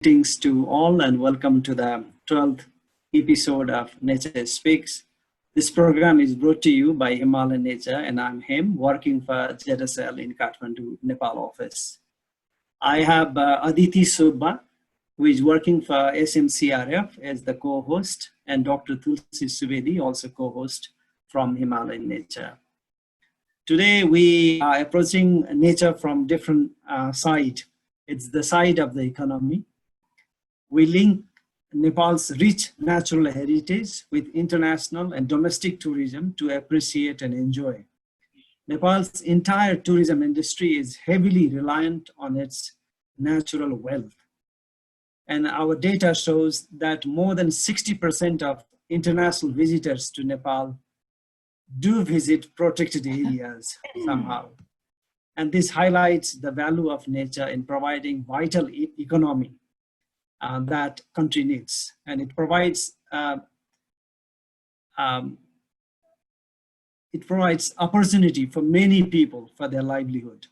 Greetings to all and welcome to the 12th episode of NatureSpeaks. This program is brought to you by Himalayan Nature and I'm Hem, working for ZSL in Kathmandu, Nepal office. I have Aditi Subba, who is working for SMCRF as the co-host, and Dr. Tulsi Subedi, also co-host from Himalayan Nature. Today we are approaching nature from different side. It's the side of the economy. We link Nepal's rich natural heritage with international and domestic tourism to appreciate and enjoy. Nepal's entire tourism industry is heavily reliant on its natural wealth. And our data shows that more than 60% of international visitors to Nepal do visit protected areas somehow. And this highlights the value of nature in providing vital economy that country needs, and it provides opportunity for many people for their livelihood.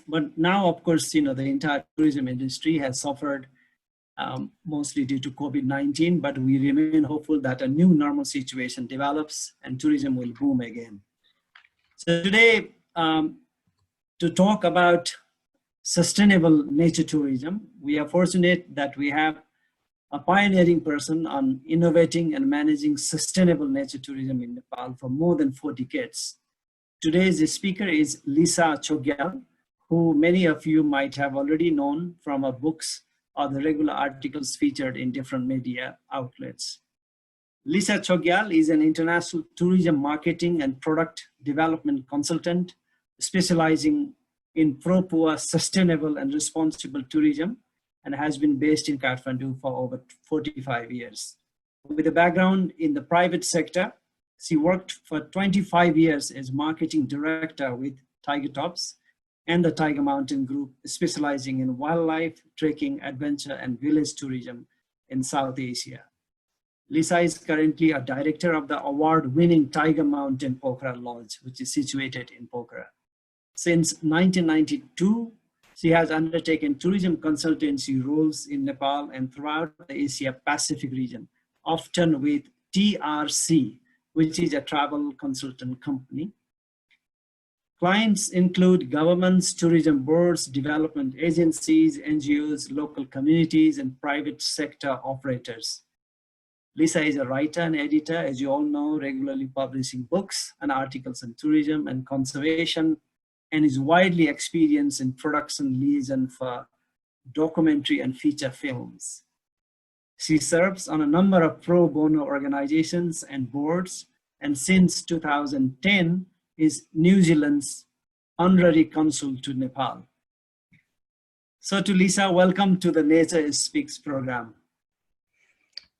But now, of course, the entire tourism industry has suffered mostly due to COVID-19, but we remain hopeful that a new normal situation develops and tourism will boom again. So today, to talk about sustainable nature tourism, we are fortunate that we have a pioneering person on innovating and managing sustainable nature tourism in Nepal for more than 4 decades. Today's speaker is Lisa Choegyal, who many of you might have already known from her books or the regular articles featured in different media outlets. Lisa Choegyal is an international tourism marketing and product development consultant specializing in pro-poor, sustainable and responsible tourism, and has been based in Kathmandu for over 45 years. With a background in the private sector, she worked for 25 years as marketing director with Tiger Tops and the Tiger Mountain Group, specializing in wildlife, trekking, adventure, and village tourism in South Asia. Lisa is currently a director of the award-winning Tiger Mountain Pokhara Lodge, which is situated in Pokhara. Since 1992, she has undertaken tourism consultancy roles in Nepal and throughout the Asia-Pacific region, often with TRC, which is a travel consultant company. Clients include governments, tourism boards, development agencies, NGOs, local communities, and private sector operators. Lisa is a writer and editor, as you all know, regularly publishing books and articles on tourism and conservation, and is widely experienced in production liaison for documentary and feature films. She serves on a number of pro bono organizations and boards, and since 2010 is New Zealand's honorary consul to Nepal. So to Lisa, welcome to the NatureSpeaks program.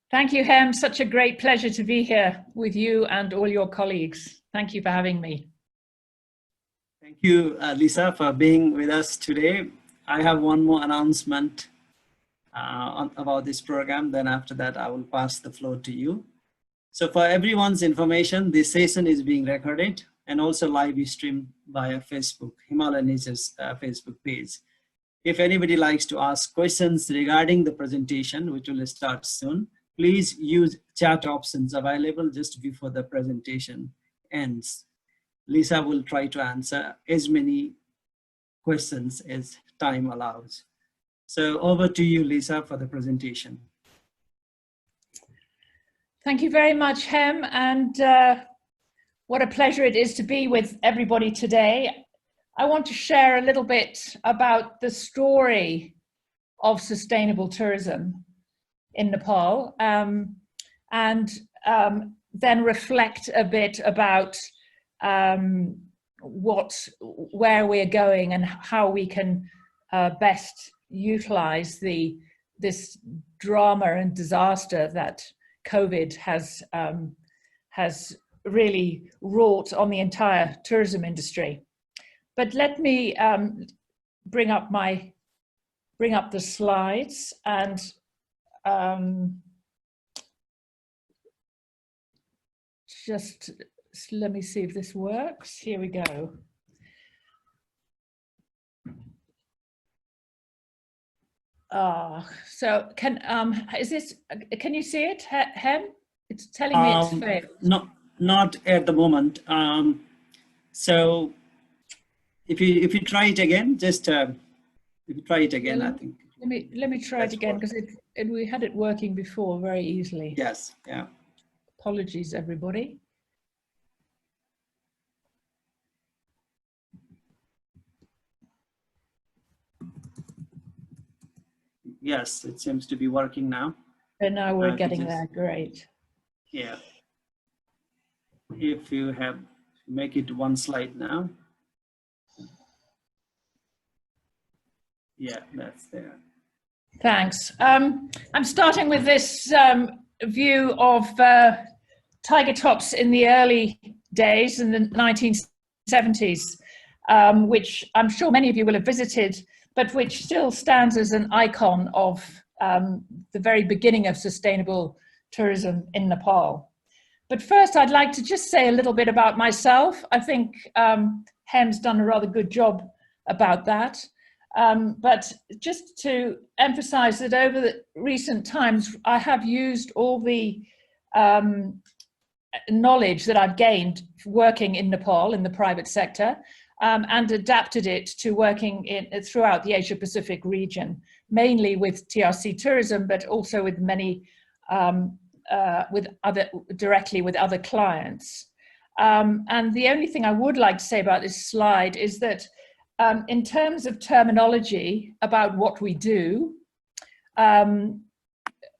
Thank you, Hem. Such a great pleasure to be here with you and all your colleagues. Thank you for having me. Thank you, Lisa, for being with us today. I have one more announcement about this program. Then after that, I will pass the floor to you. So for everyone's information, this session is being recorded and also live streamed via Facebook, Himalayan Nature's Facebook page. If anybody likes to ask questions regarding the presentation, which will start soon, please use chat options available just before the presentation ends. Lisa will try to answer as many questions as time allows. So over to you, Lisa, for the presentation. Thank you very much, Hem, and what a pleasure it is to be with everybody today. I want to share a little bit about the story of sustainable tourism in Nepal, and then reflect a bit about where we're going and how we can best utilize this drama and disaster that COVID has really wrought on the entire tourism industry. But let me bring up the slides and just let me see if this works. Here we go. So is this, can you see it, Hem? It's telling me it's failed. Not at the moment. So if you try it again, just if you try it again, I think. Let me try it again, because we had it working before very easily. Yes, yeah. Apologies, everybody. Yes, it seems to be working now. And now we're getting there, great. Yeah. If you have, make it one slide now. Yeah, that's there. Thanks. I'm starting with this view of tiger tops in the early days, in the 1970s, which I'm sure many of you will have visited, but which still stands as an icon of the very beginning of sustainable tourism in Nepal. But first, I'd like to just say a little bit about myself. I think Hem's done a rather good job about that. But just to emphasize that over the recent times, I have used all the knowledge that I've gained working in Nepal in the private sector, and adapted it to working throughout the Asia Pacific region, mainly with TRC tourism, but also with many directly with other clients. And the only thing I would like to say about this slide is that in terms of terminology about what we do,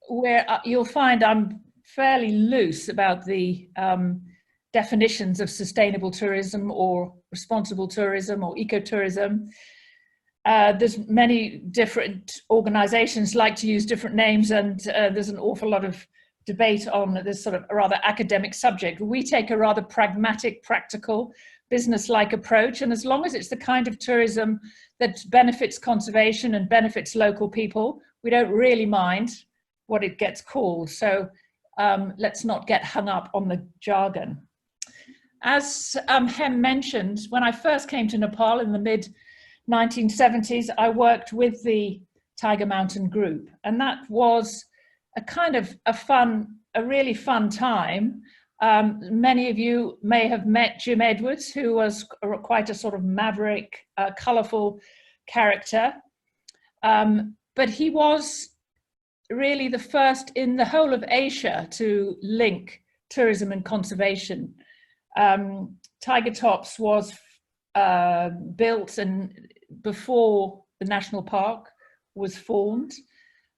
where you'll find I'm fairly loose about the definitions of sustainable tourism or responsible tourism or ecotourism. There's many different organizations like to use different names, and there's an awful lot of debate on this sort of rather academic subject. We take a rather pragmatic, practical, business-like approach, and as long as it's the kind of tourism that benefits conservation and benefits local people, we don't really mind what it gets called. So let's not get hung up on the jargon. As Hem mentioned, when I first came to Nepal in the mid-1970s, I worked with the Tiger Mountain Group, and that was a kind of a really fun time. Many of you may have met Jim Edwards, who was quite a sort of maverick, colorful character. But he was really the first in the whole of Asia to link tourism and conservation. Tiger Tops was built before the national park was formed.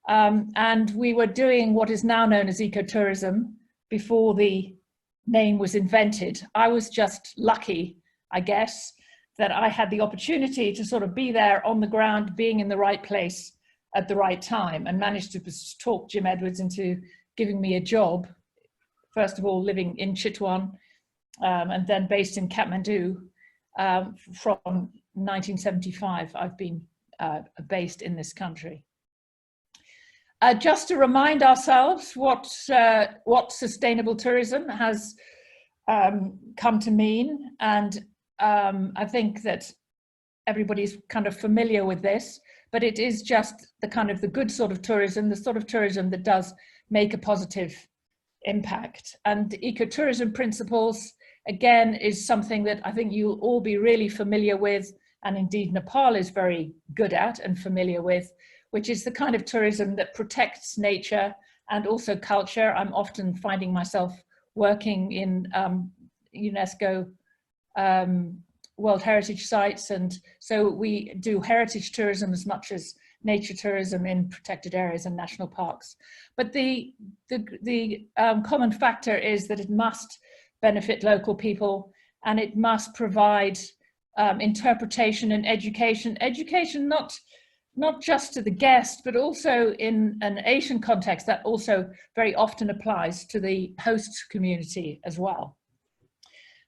And we were doing what is now known as ecotourism before the name was invented. I was just lucky, I guess, that I had the opportunity to sort of be there on the ground, being in the right place at the right time, and managed to talk Jim Edwards into giving me a job. First of all, living in Chitwan, and then based in Kathmandu. From 1975, I've been based in this country. Just to remind ourselves what sustainable tourism has come to mean, and I think that everybody's kind of familiar with this, but it is just the kind of the good sort of tourism, the sort of tourism that does make a positive impact. And ecotourism principles, again, is something that I think you'll all be really familiar with, and indeed Nepal is very good at and familiar with, which is the kind of tourism that protects nature and also culture. I'm often finding myself working in UNESCO World Heritage Sites, and so we do heritage tourism as much as nature tourism in protected areas and national parks. But the common factor is that it must benefit local people, and it must provide interpretation and education. Education not just to the guest, but also in an Asian context that also very often applies to the host community as well.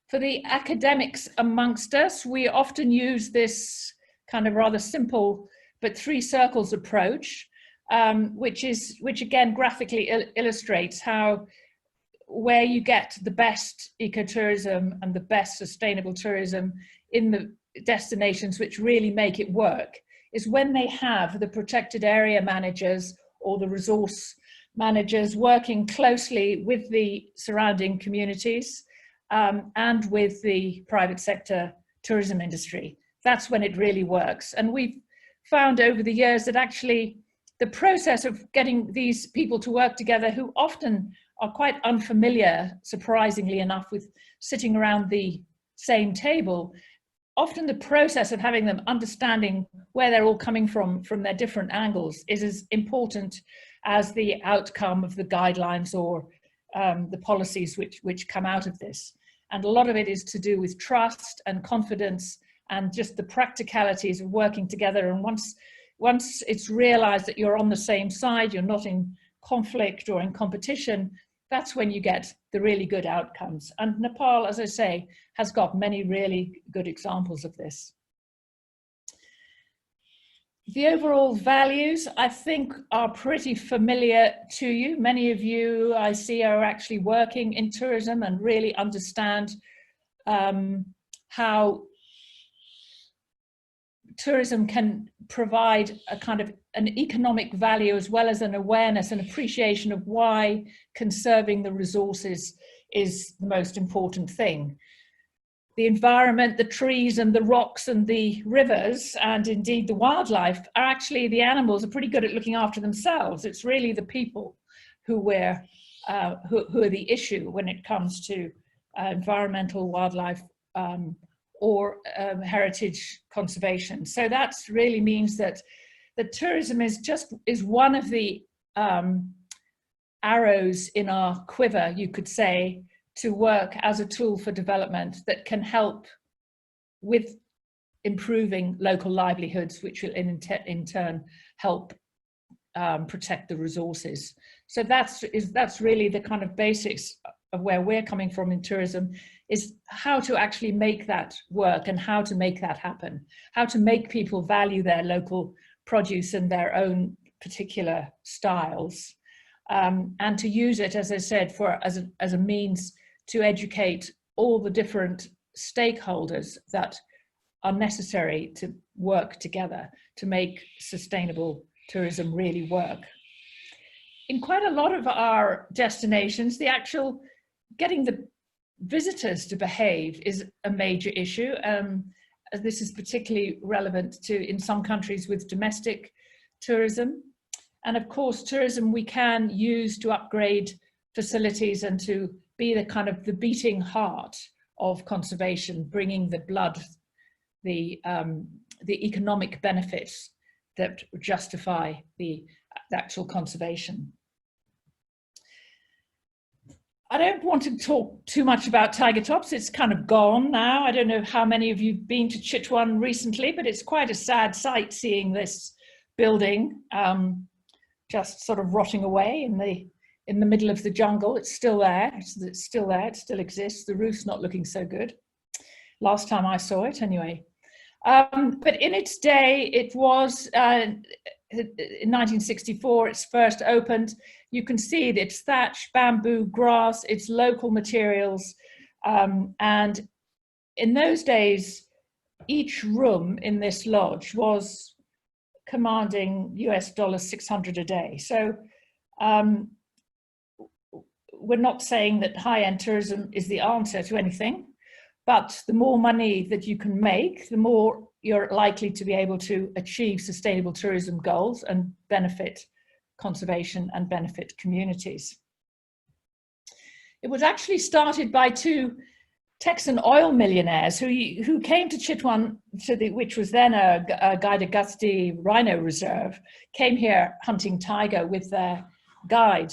For the academics amongst us, we often use this kind of rather simple but three circles approach, which again graphically illustrates how where you get the best ecotourism and the best sustainable tourism in the destinations which really make it work is when they have the protected area managers or the resource managers working closely with the surrounding communities and with the private sector tourism industry. That's when it really works. And we've found over the years that actually the process of getting these people to work together, who often are quite unfamiliar, surprisingly enough, with sitting around the same table, often the process of having them understanding where they're all coming from their different angles is as important as the outcome of the guidelines or the policies which come out of this. And a lot of it is to do with trust and confidence and just the practicalities of working together. And once it's realized that you're on the same side, you're not in conflict or in competition, that's when you get the really good outcomes. And Nepal, as I say, has got many really good examples of this. The overall values, I think, are pretty familiar to you. Many of you, I see, are actually working in tourism and really understand how tourism can provide a kind of an economic value as well as an awareness and appreciation of why conserving the resources is the most important thing. The environment, the trees and the rocks and the rivers, and indeed the wildlife, are actually, the animals are pretty good at looking after themselves. It's really the people who are the issue when it comes to environmental, wildlife, or heritage conservation. So that really means that the tourism is one of the arrows in our quiver, you could say, to work as a tool for development that can help with improving local livelihoods, which will in turn help protect the resources. So that's really the kind of basics of where we're coming from in tourism, is how to actually make that work and how to make that happen, how to make people value their local produce and their own particular styles, and to use it, as I said, as a means to educate all the different stakeholders that are necessary to work together to make sustainable tourism really work. In quite a lot of our destinations, the actual getting the visitors to behave is a major issue. This is particularly relevant in some countries with domestic tourism. And of course, tourism we can use to upgrade facilities and to be the kind of the beating heart of conservation, bringing the blood, the economic benefits that justify the actual conservation. I don't want to talk too much about tiger tops. It's kind of gone now. I don't know how many of you have been to Chitwan recently, but it's quite a sad sight seeing this building just sort of rotting away in the middle of the jungle. It's still there. It's still there. It still exists. The roof's not looking so good. Last time I saw it, anyway. But in its day, it was in 1964. It's first opened. You can see it's thatch, bamboo, grass. It's local materials, and in those days, each room in this lodge was commanding US $600 a day. So we're not saying that high-end tourism is the answer to anything, but the more money that you can make, the more you're likely to be able to achieve sustainable tourism goals and benefit conservation and benefit communities. It was actually started by two Texan oil millionaires who came to Chitwan, which was then a Guide rhino reserve, came here hunting tiger with their guide,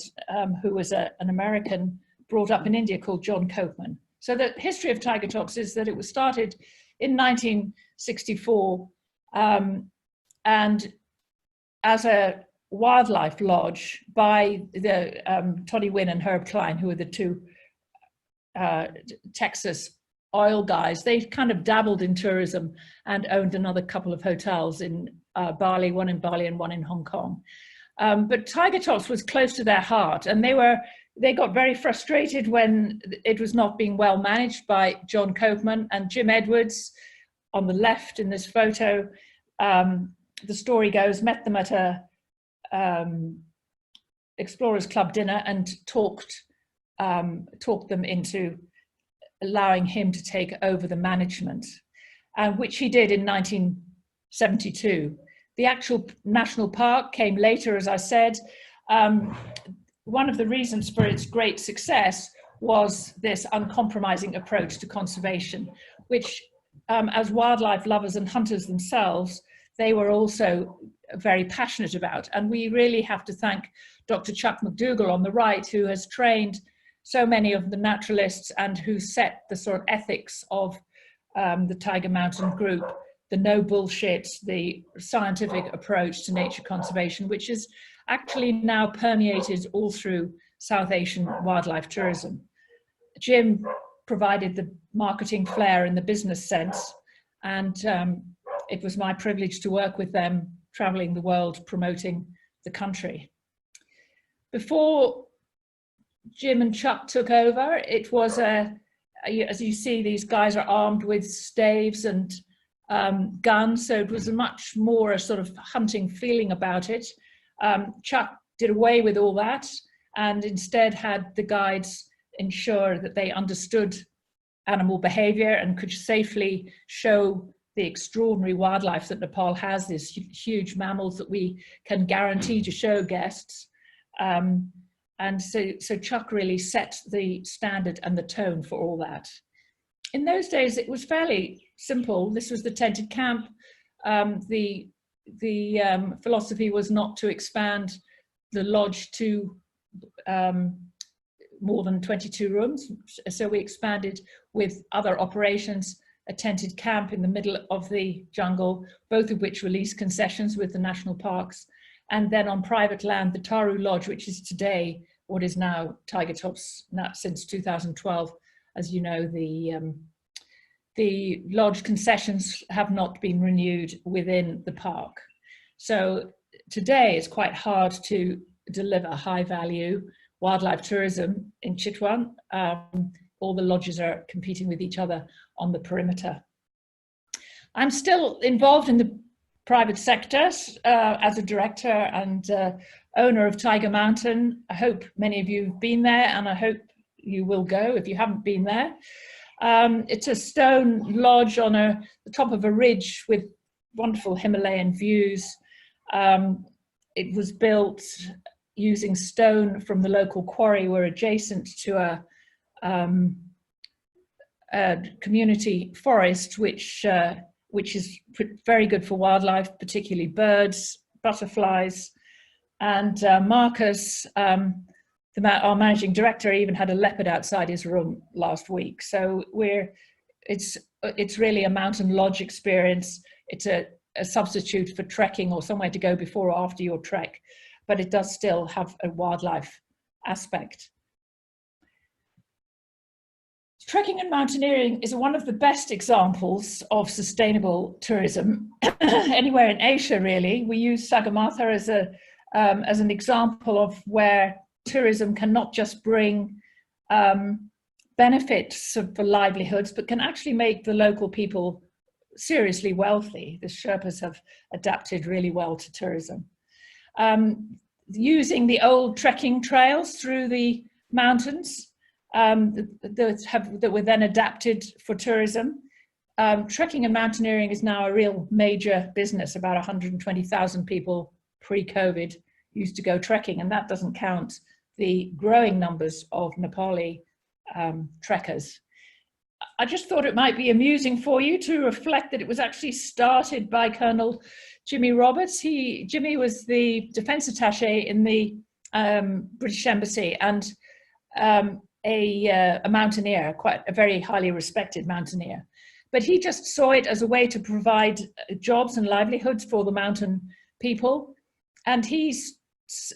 who was an American brought up in India called John Copeman. So the history of tiger tops is that it was started in 1964 and as a wildlife lodge by the Toddy Wynn and Herb Klein, who are the two Texas oil guys. They kind of dabbled in tourism and owned another couple of hotels in Bali, one in Bali and one in Hong Kong. But tiger tops was close to their heart, and they got very frustrated when it was not being well managed by John Copeman and Jim Edwards on the left in this photo. the story goes, met them at a Explorers Club dinner and talked them into allowing him to take over the management, which he did in 1972. The actual national park came later, as I said. One of the reasons for its great success was this uncompromising approach to conservation, which as wildlife lovers and hunters themselves, they were also very passionate about. And we really have to thank Dr. Chuck McDougall on the right, who has trained so many of the naturalists and who set the sort of ethics of the Tiger Mountain group, the no bullshit, the scientific approach to nature conservation, which is actually now permeated all through South Asian wildlife tourism. Jim provided the marketing flair in the business sense, and it was my privilege to work with them, traveling the world, promoting the country. Before Jim and Chuck took over, it was as you see, these guys are armed with staves and guns, so it was a much more a sort of hunting feeling about it. Chuck did away with all that and instead had the guides ensure that they understood animal behavior and could safely show the extraordinary wildlife that Nepal has, these huge mammals that we can guarantee to show guests. And so Chuck really set the standard and the tone for all that. In those days, it was fairly simple. This was the tented camp. The philosophy was not to expand the lodge to more than 22 rooms. So we expanded with other operations, a tented camp in the middle of the jungle, both of which released concessions with the national parks. And then on private land, the Taru Lodge, which is today what is now Tiger Tops, since 2012. As you know, the lodge concessions have not been renewed within the park. So today it's quite hard to deliver high value wildlife tourism in Chitwan. All the lodges are competing with each other on the perimeter. I'm still involved in the private sector as a director and owner of Tiger Mountain. I hope many of you have been there, and I hope you will go if you haven't been there. It's a stone lodge on the top of a ridge with wonderful Himalayan views. It was built using stone from the local quarry. We're adjacent to a community forest, which is very good for wildlife, particularly birds, butterflies. And Marcus, our managing director, even had a leopard outside his room last week. So it's really a mountain lodge experience. It's a substitute for trekking or somewhere to go before or after your trek, but it does still have a wildlife aspect. Trekking and mountaineering is one of the best examples of sustainable tourism anywhere in Asia, really. We use Sagarmatha as an example of where tourism can not just bring benefits for livelihoods, but can actually make the local people seriously wealthy. The Sherpas have adapted really well to tourism. Using the old trekking trails through the mountains that were then adapted for tourism. Trekking and mountaineering is now a real major business. About 120,000 people pre-COVID used to go trekking, and that doesn't count the growing numbers of Nepali trekkers. I just thought it might be amusing for you to reflect that it was actually started by Colonel Jimmy Roberts. Jimmy was the defense attaché in the British Embassy and a mountaineer, quite a very highly respected mountaineer. But he just saw it as a way to provide jobs and livelihoods for the mountain people. And he's,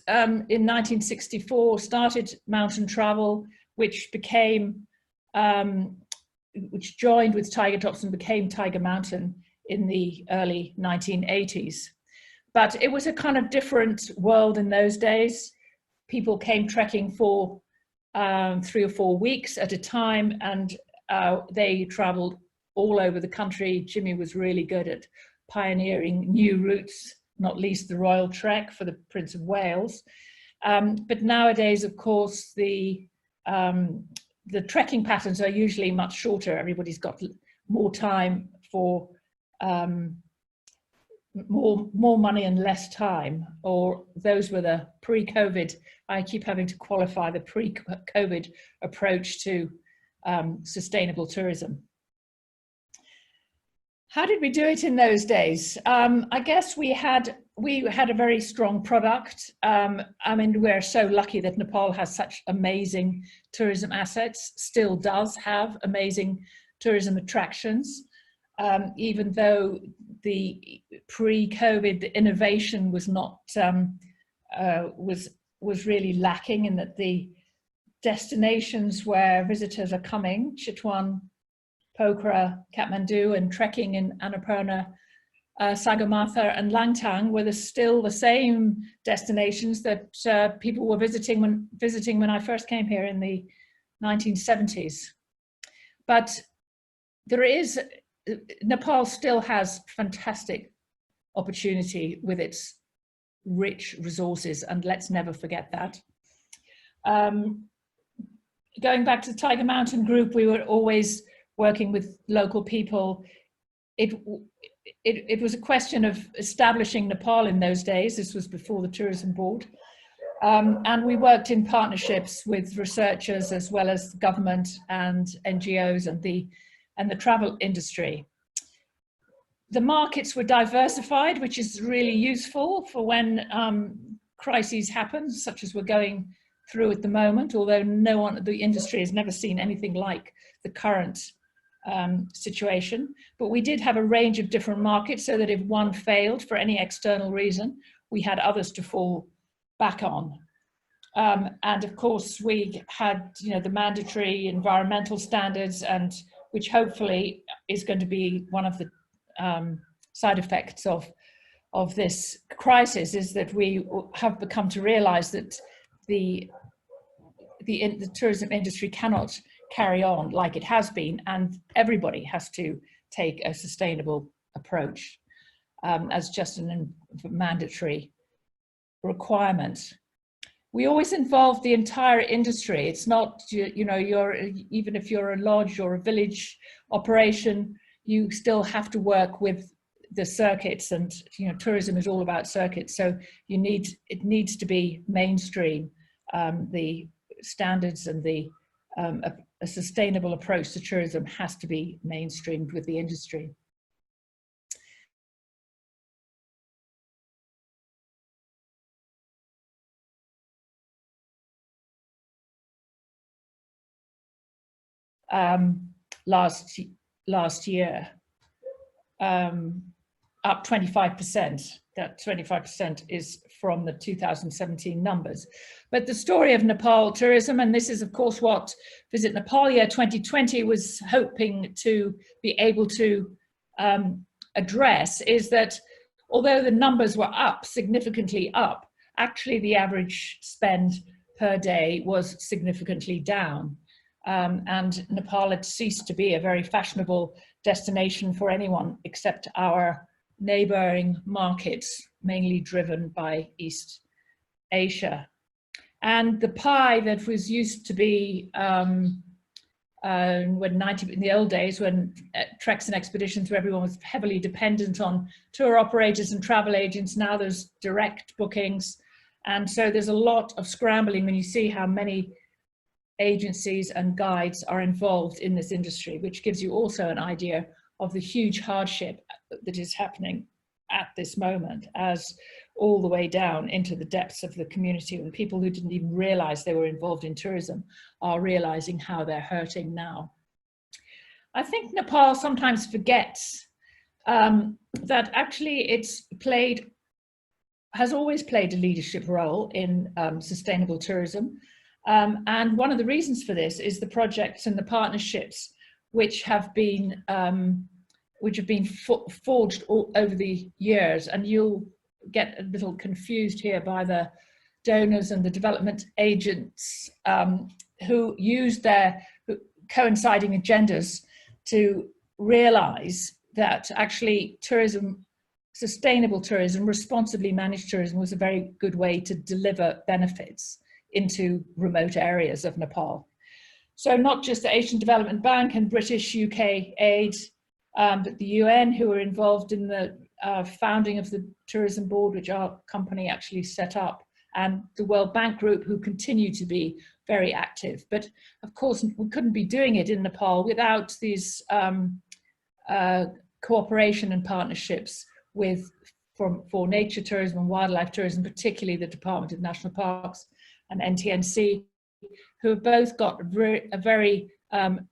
in 1964, started Mountain Travel, which became, which joined with Tiger Tops and became Tiger Mountain in the early 1980s. But it was a kind of different world in those days. People came trekking for 3 or 4 weeks at a time, and they traveled all over the country. Jimmy was really good at pioneering new routes, not least the Royal Trek for the Prince of Wales. But nowadays, of course, the trekking patterns are usually much shorter. Everybody's got more time for more money and less time, or those were the pre-COVID. I keep having to qualify the pre-COVID approach to sustainable tourism. How did we do it in those days? I guess we had a very strong product. I mean, we're so lucky that Nepal has such amazing tourism assets, still does have amazing tourism attractions, even though the pre-COVID innovation was not was really lacking, in that the destinations where visitors are coming, Chitwan, Pokhara, Kathmandu, and trekking in Annapurna, Sagarmatha and Langtang were still the same destinations that people were visiting when I first came here in the 1970s. But Nepal still has fantastic opportunity with its rich resources, and let's never forget that. Going back to the Tiger Mountain Group, we were always working with local people. It was a question of establishing Nepal in those days. This was before the Tourism Board. And we worked in partnerships with researchers as well as government and NGOs and the travel industry. The markets were diversified, which is really useful for when crises happen, such as we're going through at the moment, although the industry has never seen anything like the current situation. But we did have a range of different markets, so that if one failed for any external reason, we had others to fall back on. And of course, we had the mandatory environmental standards, and which hopefully is going to be one of the side effects of this crisis, is that we have become to realize that the tourism industry cannot carry on like it has been, and everybody has to take a sustainable approach as just a mandatory requirement. We always involve the entire industry. It's not, even if you're a lodge or a village operation, you still have to work with the circuits, and tourism is all about circuits. So it needs to be mainstream. The standards and a sustainable approach to tourism has to be mainstreamed with the industry. Last year, up 25%. That 25% is from the 2017 numbers. But the story of Nepal tourism, and this is of course what Visit Nepal Year 2020 was hoping to be able to address, is that although the numbers were up, significantly up, actually the average spend per day was significantly down. And Nepal had ceased to be a very fashionable destination for anyone except our neighboring markets, mainly driven by East Asia. And the pie that was used to be in the old days, when treks and expeditions where everyone was heavily dependent on tour operators and travel agents, now there's direct bookings. And so there's a lot of scrambling when you see how many agencies and guides are involved in this industry, which gives you also an idea of the huge hardship that is happening at this moment, as all the way down into the depths of the community, and people who didn't even realize they were involved in tourism are realizing how they're hurting now. I think Nepal sometimes forgets that actually has always played a leadership role in sustainable tourism. And one of the reasons for this is the projects and the partnerships which have been forged all over the years. And you'll get a little confused here by the donors and the development agents who use their coinciding agendas to realize that actually tourism sustainable tourism, responsibly managed tourism was a very good way to deliver benefits into remote areas of Nepal. So not just the Asian Development Bank and British UK aid, but the UN, who were involved in the founding of the Tourism Board, which our company actually set up, and the World Bank Group, who continue to be very active. But of course, we couldn't be doing it in Nepal without these cooperation and partnerships for nature tourism and wildlife tourism, particularly the Department of National Parks and NTNC, who have both got a very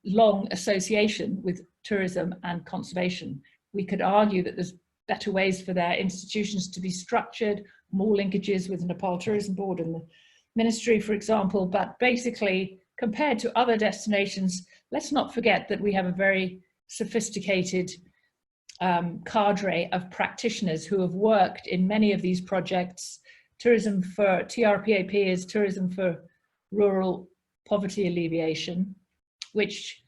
long association with tourism and conservation. We could argue that there's better ways for their institutions to be structured, more linkages with the Nepal Tourism Board and the Ministry, for example, but basically, compared to other destinations, let's not forget that we have a very sophisticated cadre of practitioners who have worked in many of these projects. Tourism for TRPAP is Tourism for Rural Poverty Alleviation, which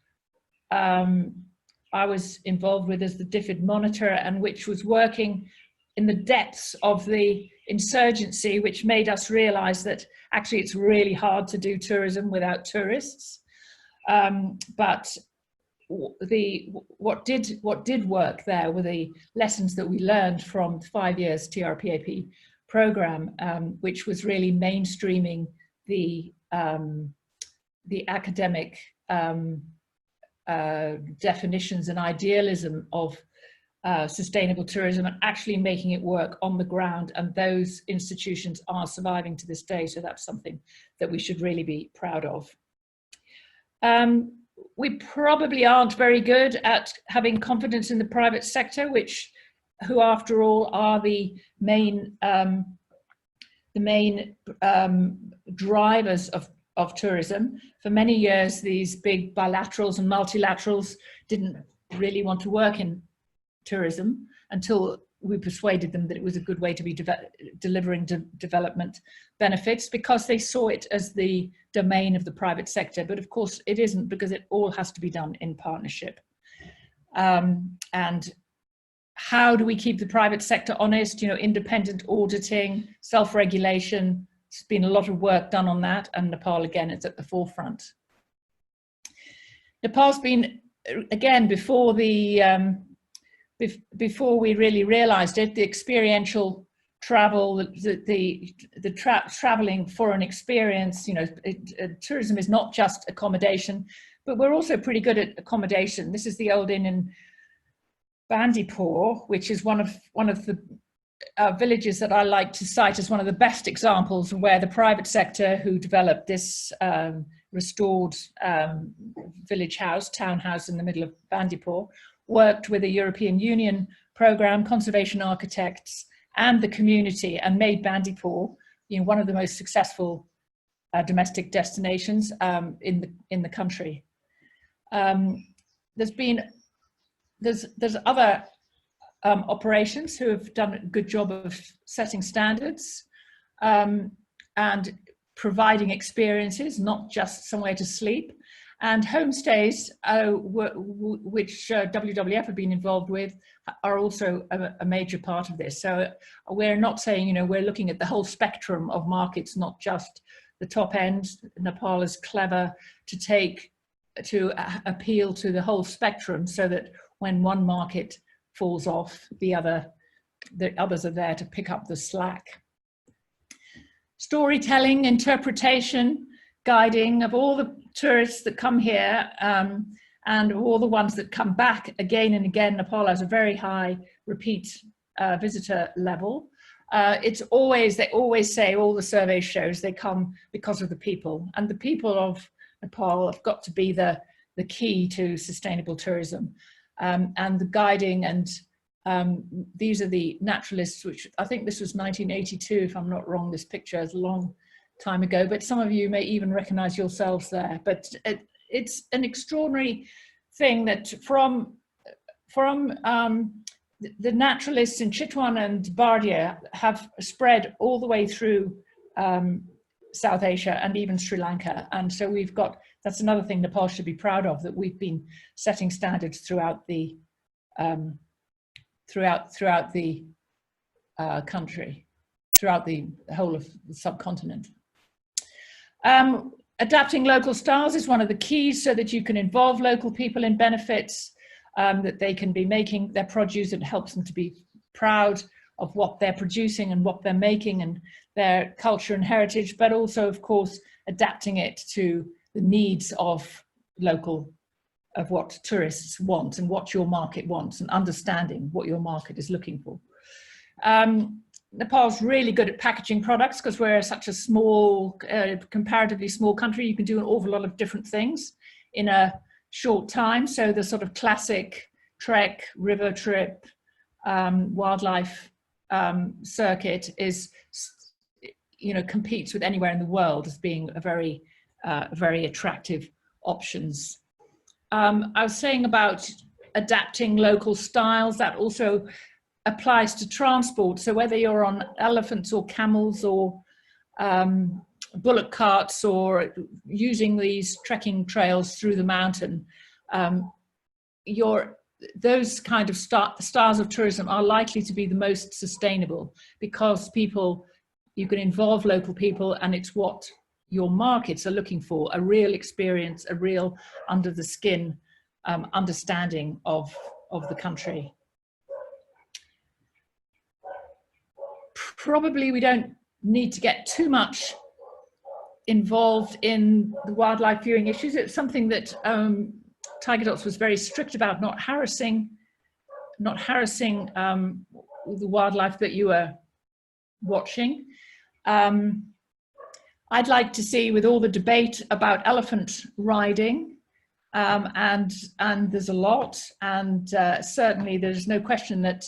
I was involved with as the DFID monitor, and which was working in the depths of the insurgency, which made us realize that actually it's really hard to do tourism without tourists. But what did work there were the lessons that we learned from 5 years TRPAP program, which was really mainstreaming the academic definitions and idealism of sustainable tourism and actually making it work on the ground, and those institutions are surviving to this day, so that's something that we should really be proud of. We probably aren't very good at having confidence in the private sector, who after all are the main drivers of tourism. For many years, these big bilaterals and multilaterals didn't really want to work in tourism until we persuaded them that it was a good way to be delivering development benefits, because they saw it as the domain of the private sector. But of course it isn't, because it all has to be done in partnership. And how do we keep the private sector honest? You know, independent auditing, self-regulation. There's been a lot of work done on that, and Nepal again is at the forefront. Nepal's been, again, before we really realized it, the experiential travel, the traveling for an experience. You know, tourism is not just accommodation, but we're also pretty good at accommodation. This is the old inn in Bandipur, which is one of the villages that I like to cite as one of the best examples where the private sector, who developed this restored village house, townhouse in the middle of Bandipur, worked with a European Union program, conservation architects, and the community, and made Bandipur, you know, one of the most successful domestic destinations in the country. There's other operations who have done a good job of setting standards and providing experiences, not just somewhere to sleep. And homestays, which WWF have been involved with, are also a major part of this. So we're not saying, you know, we're looking at the whole spectrum of markets, not just the top end. Nepal is clever to appeal to the whole spectrum, so that when one market falls off, the others are there to pick up the slack. Storytelling, interpretation, guiding of all the tourists that come here, and all the ones that come back again and again. Nepal has a very high repeat visitor level. They always say, all the survey shows, they come because of the people, and the people of Nepal have got to be the key to sustainable tourism. And the guiding, and these are the naturalists, which I think this was 1982, if I'm not wrong. This picture is a long time ago, but some of you may even recognize yourselves there. But it's an extraordinary thing that from the naturalists in Chitwan and Bardia have spread all the way through South Asia and even Sri Lanka. And so we've got, that's another thing Nepal should be proud of, that we've been setting standards throughout the country, throughout the whole of the subcontinent. Adapting local styles is one of the keys so that you can involve local people in benefits, that they can be making their produce. It helps them to be proud of what they're producing and what they're making and their culture and heritage, but also, of course, adapting it to the needs of what tourists want and what your market wants, and understanding what your market is looking for. Nepal's really good at packaging products because we're such a small, comparatively small country. You can do an awful lot of different things in a short time. So the sort of classic trek, river trip, wildlife circuit is, competes with anywhere in the world as being a very attractive options. I was saying about adapting local styles, that also applies to transport. So whether you're on elephants or camels or bullock carts or using these trekking trails through the mountain, those kind of styles of tourism are likely to be the most sustainable, because you can involve local people, and it's what your markets are looking for, a real experience, a real under the skin understanding of the country. Probably we don't need to get too much involved in the wildlife viewing issues. It's something that Tiger Dots was very strict about, not harassing the wildlife that you were watching. I'd like to see, with all the debate about elephant riding, and there's a lot, and certainly there's no question that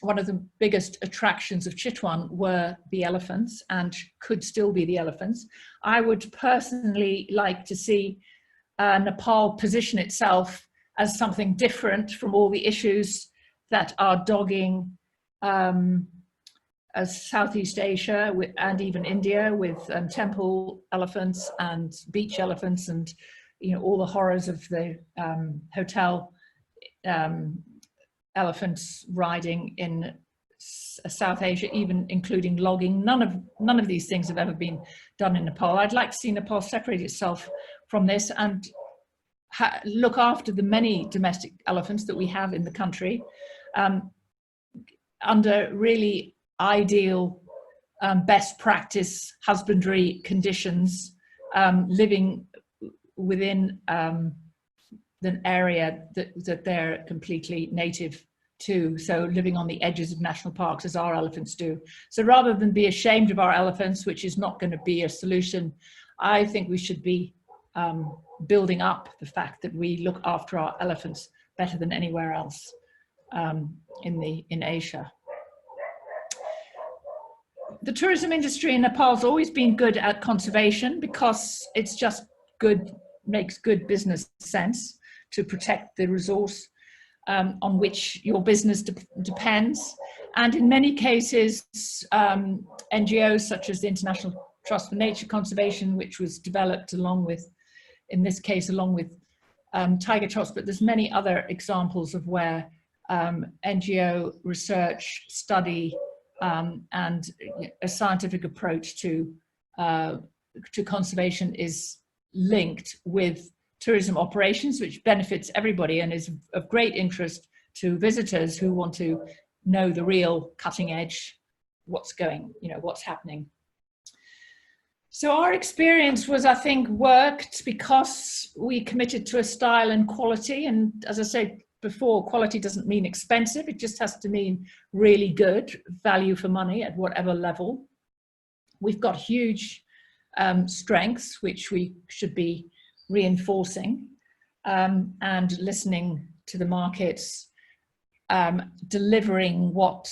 one of the biggest attractions of Chitwan were the elephants, and could still be the elephants. I would personally like to see Nepal position itself as something different from all the issues that are dogging Southeast Asia and even India, with temple elephants and beach elephants, and all the horrors of the hotel elephants riding in South Asia, even including logging. None of these things have ever been done in Nepal. I'd like to see Nepal separate itself from this and look after the many domestic elephants that we have in the country, under really ideal best practice husbandry conditions, living within an area that they're completely native to, so living on the edges of national parks as our elephants do. So rather than be ashamed of our elephants, which is not going to be a solution, I think we should be building up the fact that we look after our elephants better than anywhere else in Asia. The tourism industry in Nepal has always been good at conservation, because it's just good, makes good business sense to protect the resource on which your business depends. And in many cases, NGOs such as the International Trust for Nature Conservation, which was developed along with, in this case, along with Tiger Trust, but there's many other examples of where NGO research, study, and a scientific approach to conservation is linked with tourism operations, which benefits everybody and is of great interest to visitors who want to know the real cutting edge, what's happening. So our experience was, I think, worked because we committed to a style and quality. And as I said before, quality doesn't mean expensive. It just has to mean really good, value for money at whatever level. We've got huge strengths, which we should be reinforcing, and listening to the markets, delivering what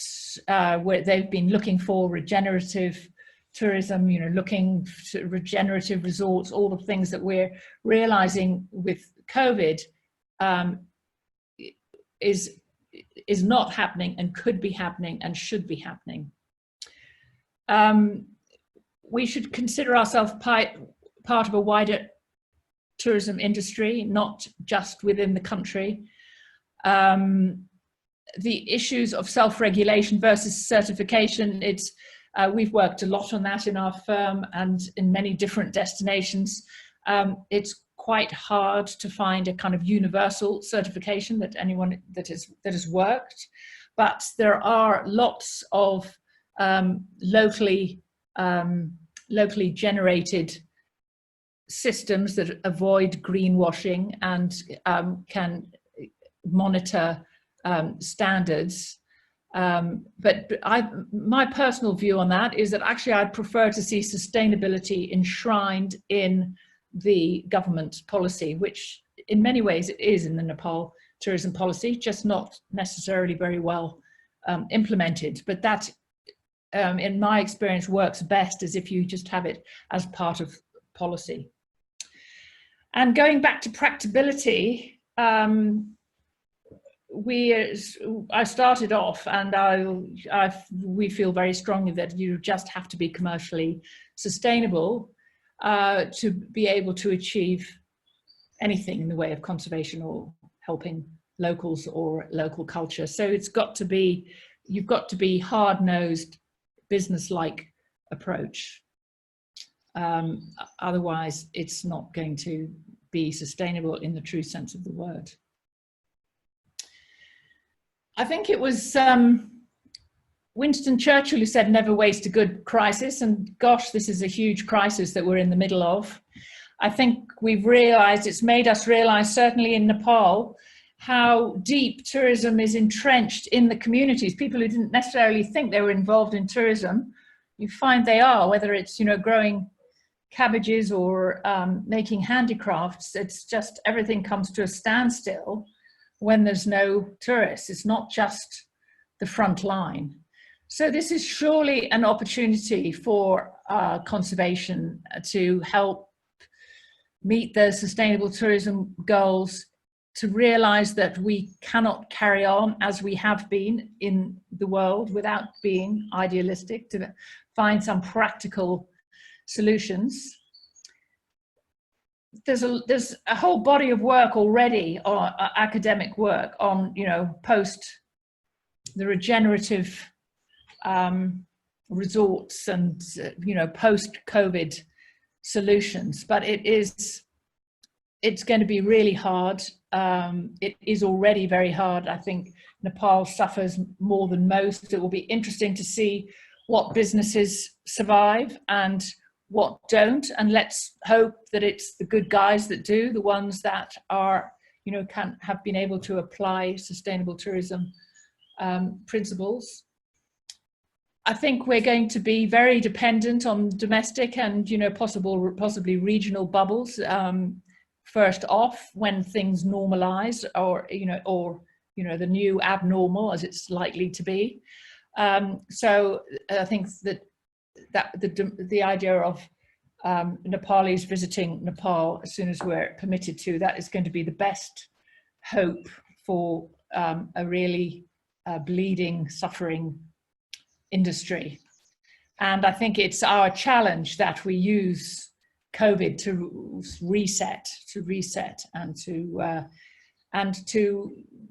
they've been looking for, regenerative tourism, looking to regenerative resorts, all the things that we're realizing with COVID is not happening and could be happening and should be happening. We should consider ourselves part of a wider tourism industry, not just within the country. the issues of self-regulation versus certification, we've worked a lot on that in our firm and in many different destinations. It's quite hard to find a kind of universal certification that anyone that has worked, but there are lots of locally generated systems that avoid greenwashing and can monitor standards. But my personal view on that is that actually I'd prefer to see sustainability enshrined in the government policy, which in many ways it is in the Nepal tourism policy, just not necessarily very well implemented. But that, in my experience, works best as if you just have it as part of policy. And going back to practicability, I started off, and we feel very strongly that you just have to be commercially sustainable to be able to achieve anything in the way of conservation or helping locals or local culture. So you've got to be hard-nosed, business-like approach. Otherwise, it's not going to be sustainable in the true sense of the word. I think it was Winston Churchill who said, "Never waste a good crisis." And gosh, this is a huge crisis that we're in the middle of. I think we've realized, it's made us realize, certainly in Nepal, how deep tourism is entrenched in the communities. People who didn't necessarily think they were involved in tourism, you find they are, whether it's, you know, growing cabbages or making handicrafts. It's just everything comes to a standstill when there's no tourists. It's not just the front line. So this is surely an opportunity for conservation to help meet the sustainable tourism goals, to realize that we cannot carry on as we have been in the world without being idealistic, to find some practical solutions. There's a whole body of work already, or academic work on, you know, post the regenerative resorts and, you know, post-COVID solutions, but it's going to be really hard. It is already very hard. I think Nepal suffers more than most. It will be interesting to see what businesses survive and what don't, and let's hope that it's the good guys that do, the ones that are, you know, have been able to apply sustainable tourism principles. I think we're going to be very dependent on domestic and, you know, possibly regional bubbles first off when things normalize, or the new abnormal as it's likely to be. So I think that the idea of Nepalis visiting Nepal as soon as we're permitted to, that is going to be the best hope for a really bleeding, suffering industry. And I think it's our challenge that we use COVID to reset and to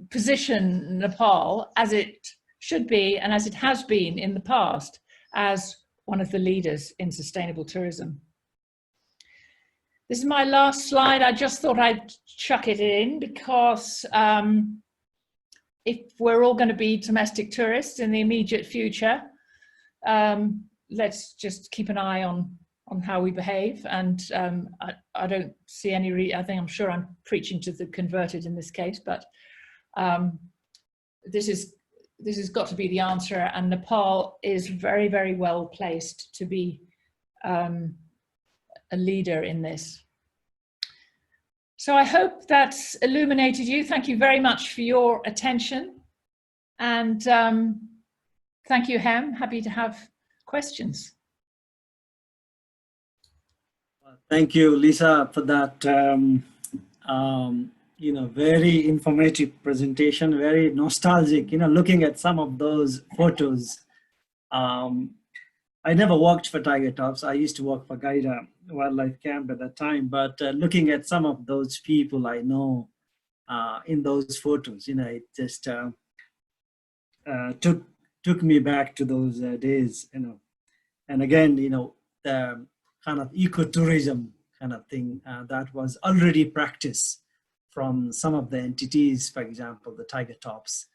position Nepal as it should be, and as it has been in the past, as one of the leaders in sustainable tourism. This is my last slide. I just thought I'd chuck it in because if we're all going to be domestic tourists in the immediate future, let's just keep an eye on how we behave. And I don't see any I'm sure I'm preaching to the converted in this case, but this has got to be the answer, and Nepal is very, very well placed to be a leader in this. So I hope that's illuminated you. Thank you very much for your attention, and thank you, Hem. Happy to have questions. Thank you, Lisa, for that very informative presentation, very nostalgic, looking at some of those photos. I never worked for Tiger Tops. I used to work for Gaida Wildlife Camp at that time, but looking at some of those people I know in those photos, it just took me back to those days, you know. And again, you know, the kind of ecotourism kind of thing that was already practiced from some of the entities, for example, the tiger tops,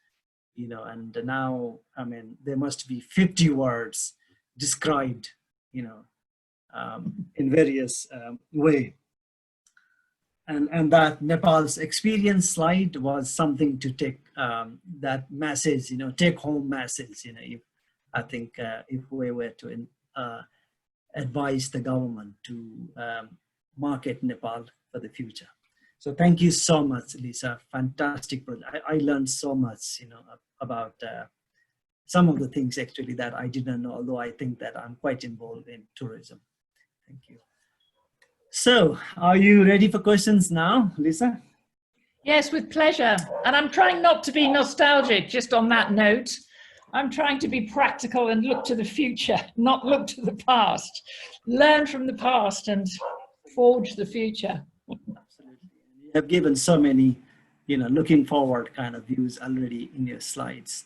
you know, and now, I mean, there must be 50 words described, you know, in various way. And that Nepal's experience slide was something to take that message, you know, take home message, you know, if, I think if we were to advise the government to market Nepal for the future. So thank you so much, Lisa. Fantastic project. I learned so much, you know, about some of the things actually that I didn't know, although I think that I'm quite involved in tourism. Thank you. So are you ready for questions now, Lisa? Yes, with pleasure. And I'm trying not to be nostalgic, just on that note. I'm trying to be practical and look to the future, not look to the past. Learn from the past and forge the future. Absolutely. You have given so many, you know, looking forward kind of views already in your slides.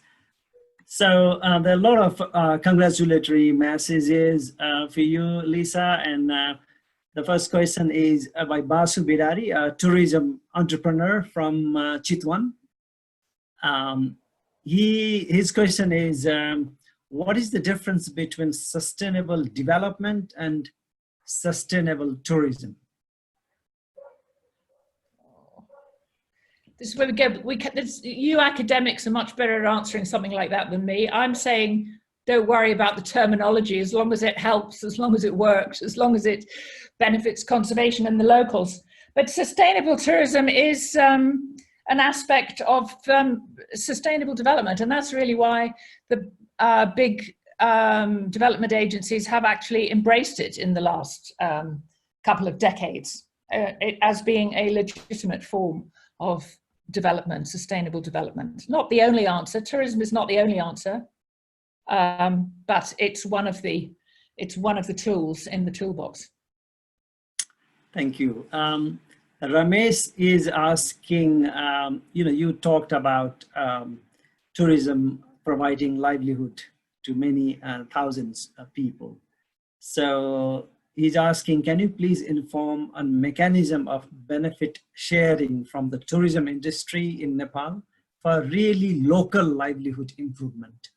So there are a lot of congratulatory messages for you, Lisa. And the first question is by Basu Bidari, a tourism entrepreneur from Chitwan. His question is, what is the difference between sustainable development and sustainable tourism? This is where we go. You academics are much better at answering something like that than me. I'm saying, don't worry about the terminology, as long as it helps, as long as it works, as long as it benefits conservation and the locals. But sustainable tourism is an aspect of sustainable development, and that's really why the big development agencies have actually embraced it in the last couple of decades as being a legitimate form of development, sustainable development. Not the only answer. Tourism is not the only answer, but it's one of the tools in the toolbox. Thank you. Ramesh is asking, you know, you talked about tourism providing livelihood to many thousands of people. So he's asking, can you please inform on mechanism of benefit sharing from the tourism industry in Nepal for really local livelihood improvement?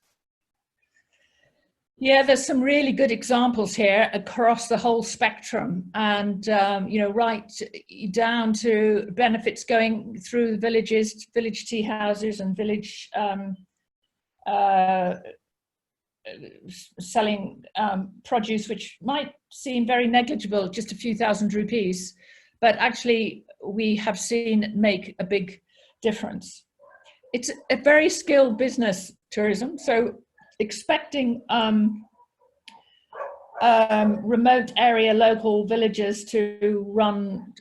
Yeah, there's some really good examples here across the whole spectrum, and you know, right down to benefits going through villages, village tea houses, and village selling produce, which might seem very negligible, just a few thousand rupees, but actually we have seen make a big difference. It's a very skilled business, tourism, so expecting remote area local villages to run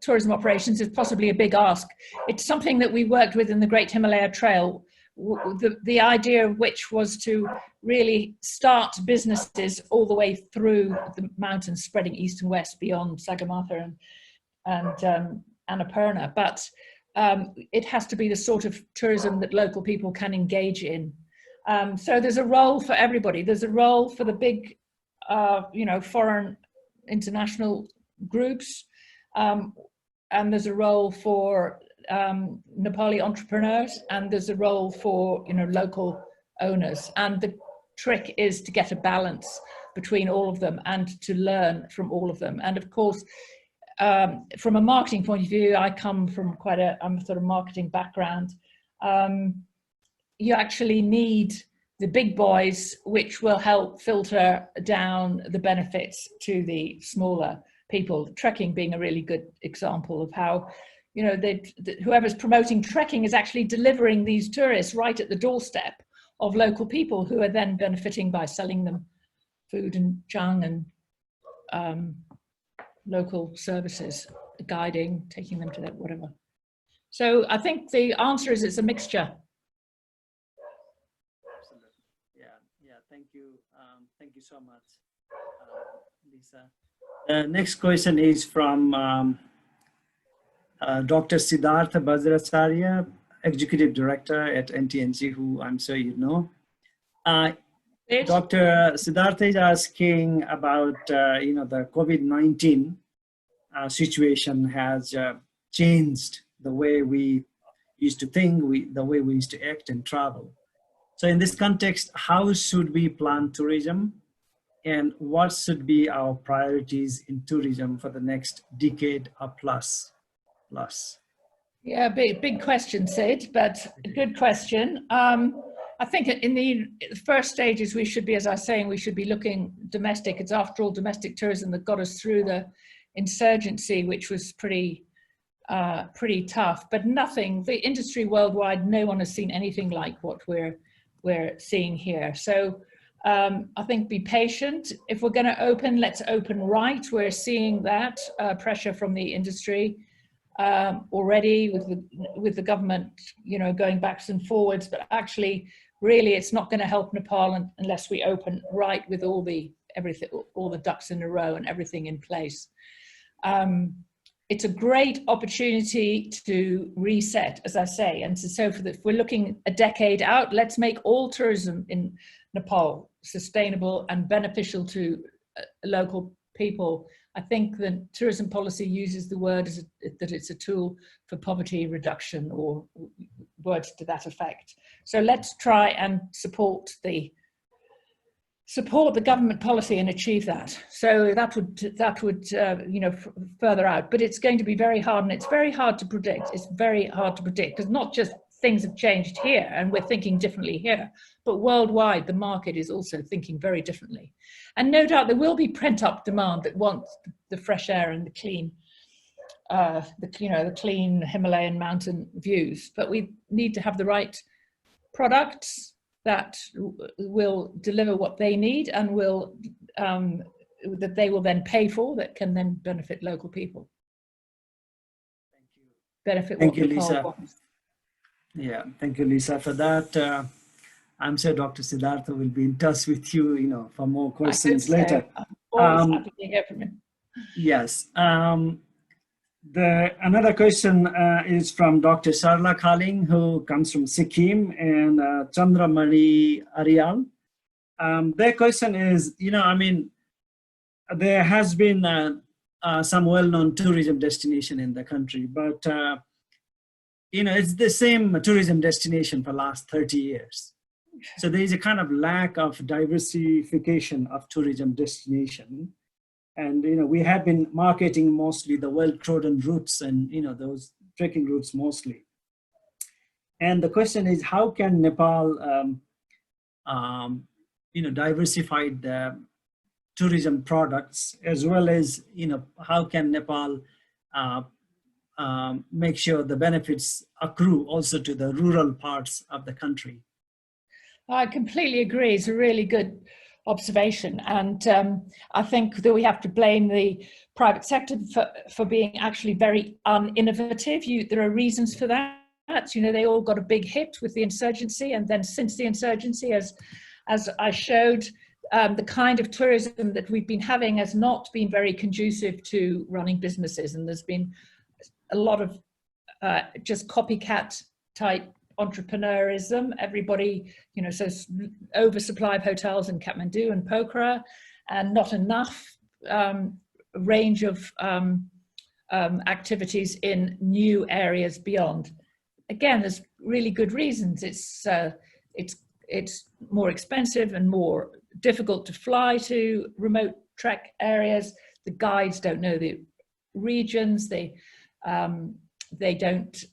tourism operations is possibly a big ask. It's something that we worked with in the Great Himalaya Trail, the idea of which was to really start businesses all the way through the mountains, spreading east and west beyond Sagarmatha and Annapurna. But it has to be the sort of tourism that local people can engage in. So there's a role for everybody. There's a role for the big, you know, foreign international groups, and there's a role for Nepali entrepreneurs, and there's a role for, you know, local owners. And the trick is to get a balance between all of them and to learn from all of them. And of course, from a marketing point of view, I come from I'm a sort of marketing background. You actually need the big boys, which will help filter down the benefits to the smaller people. Trekking being a really good example of how, you know, whoever's promoting trekking is actually delivering these tourists right at the doorstep of local people, who are then benefiting by selling them food and chung and local services, guiding, taking them to that, whatever. So I think the answer is it's a mixture. Thank you so much, Lisa. The next question is from Dr. Siddhartha Bajracharya, Executive Director at NTNC, who I'm sure you know. It? Dr. Siddhartha is asking about, the COVID-19 situation has changed the way we used to think, the way we used to act and travel. So in this context, how should we plan tourism, and what should be our priorities in tourism for the next decade or plus? Yeah, big question, Sid, but a good question. I think in the first stages, we should be, as I was saying, we should be looking domestic. It's after all domestic tourism that got us through the insurgency, which was pretty tough. But nothing, the industry worldwide, no one has seen anything like what we're seeing here. So I think be patient. If we're going to open, let's open right. We're seeing that pressure from the industry already with the government, going backwards and forwards. But actually, really, it's not going to help Nepal unless we open right with all the ducks in a row and everything in place. It's a great opportunity to reset, as I say, and so if we're looking a decade out, let's make all tourism in Nepal sustainable and beneficial to local people. I think the tourism policy uses the word that it's a tool for poverty reduction, or words to that effect. So let's try and support the government policy and achieve that. So that would further out. But it's going to be very hard, and it's very hard to predict. It's very hard to predict because not just things have changed here and we're thinking differently here, but worldwide the market is also thinking very differently. And no doubt there will be pent-up demand that wants the fresh air and the clean, the clean Himalayan mountain views. But we need to have the right products that will deliver what they need and will that they will then pay for, that can then benefit local people. Thank you. Benefit Thank what you, Nepal Lisa. wants. Yeah, thank you, Lisa, for that. I'm sure Dr. Siddhartha will be in touch with you, for more questions later. I'm always happy to hear from him. Yes. Another question is from Dr. Sarla Khaling, who comes from Sikkim, and Chandramani Arial. Their question is, there has been some well-known tourism destination in the country, but it's the same tourism destination for the last 30 years. So there is a kind of lack of diversification of tourism destination. And, we have been marketing mostly the well-trodden routes and, those trekking routes mostly. And the question is, how can Nepal, diversify the tourism products, as well as, how can Nepal make sure the benefits accrue also to the rural parts of the country? I completely agree. It's a really good observation, and I think that we have to blame the private sector for being actually very uninnovative. There are reasons for that. They all got a big hit with the insurgency, and then since the insurgency, as I showed, the kind of tourism that we've been having has not been very conducive to running businesses, and there's been a lot of just copycat type entrepreneurism. Everybody, so oversupply of hotels in Kathmandu and Pokhara, and not enough range of activities in new areas beyond. Again, there's really good reasons. It's more expensive and more difficult to fly to remote trek areas. The guides don't know the regions. They don't.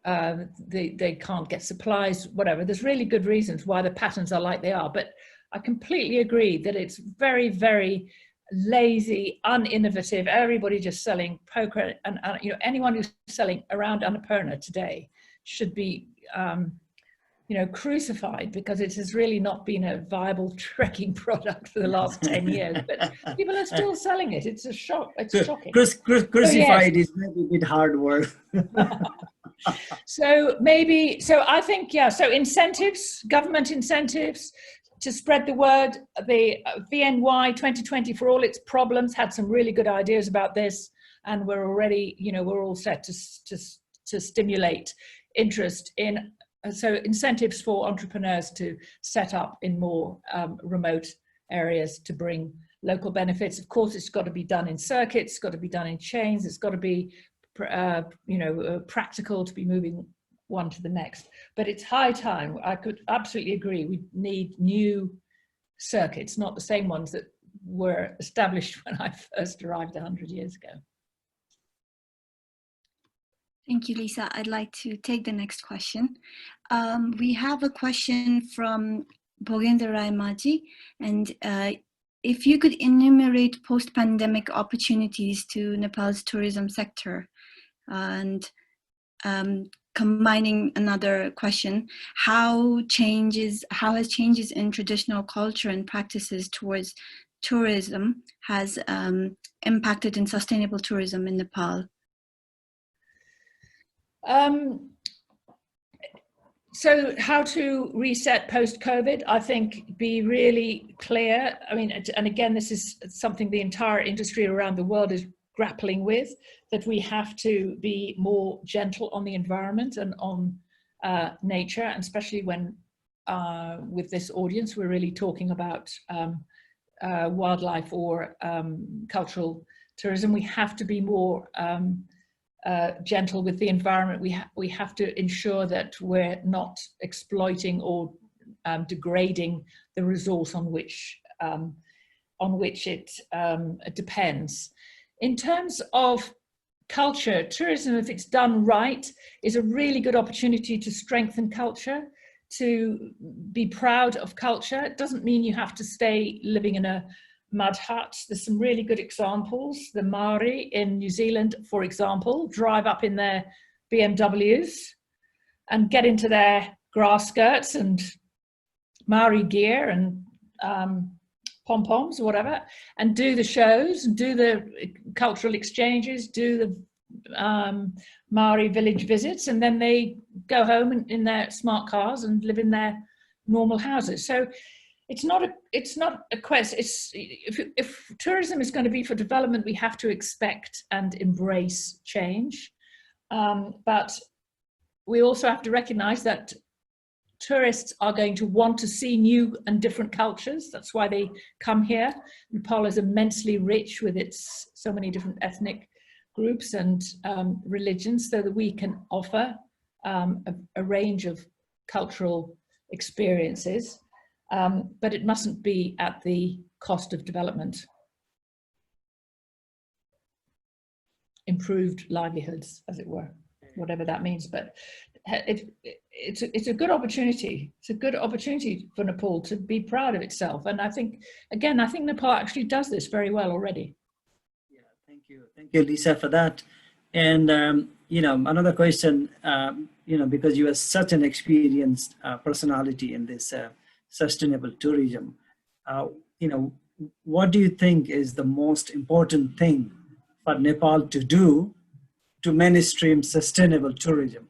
They can't get supplies, whatever. There's really good reasons why the patterns are like they are, but I completely agree that it's very, very lazy, uninnovative. Everybody just selling Pokhara, and anyone who's selling around Annapurna today should be crucified, because it has really not been a viable trekking product for the last 10 years, but people are still selling it. It's a shock. It's shocking. Crucified is maybe a bit hard word. So I think, so incentives, government incentives to spread the word. The VNY 2020, for all its problems, had some really good ideas about this, and we're already, we're all set to to stimulate interest in, so incentives for entrepreneurs to set up in more remote areas to bring local benefits. Of course, it's got to be done in circuits, it's got to be done in chains, it's got to be practical to be moving one to the next. But it's high time. I could absolutely agree. We need new circuits, not the same ones that were established when I first arrived 100 years ago. Thank you, Lisa. I'd like to take the next question. We have a question from Bogender Maji, and if you could enumerate post-pandemic opportunities to Nepal's tourism sector, and combining another question, how has changes in traditional culture and practices towards tourism has impacted in sustainable tourism in Nepal? So how to reset post-COVID, I think be really clear. I mean, and again, this is something the entire industry around the world is grappling with, that we have to be more gentle on the environment and on nature, and especially when with this audience, we're really talking about wildlife or cultural tourism. We have to be more gentle with the environment. We have to ensure that we're not exploiting or degrading the resource on which it depends. In terms of culture, tourism, if it's done right, is a really good opportunity to strengthen culture, to be proud of culture. It doesn't mean you have to stay living in a mud hut. There's some really good examples. The Maori in New Zealand, for example, drive up in their BMWs and get into their grass skirts and Maori gear and pom-poms or whatever, and do the shows, do the cultural exchanges, do the Maori village visits, and then they go home in their smart cars and live in their normal houses. So it's not a quest. If tourism is going to be for development, we have to expect and embrace change. But we also have to recognize that tourists are going to want to see new and different cultures. That's why they come here. Nepal is immensely rich with its so many different ethnic groups and religions, so that we can offer a range of cultural experiences. But it mustn't be at the cost of development. Improved livelihoods, as it were, whatever that means. But it's a good opportunity. It's a good opportunity for Nepal to be proud of itself. And I think, again, I think Nepal actually does this very well already. Yeah, thank you, Lisa, for that. And another question, because you are such an experienced personality in this sustainable tourism, what do you think is the most important thing for Nepal to do to mainstream sustainable tourism?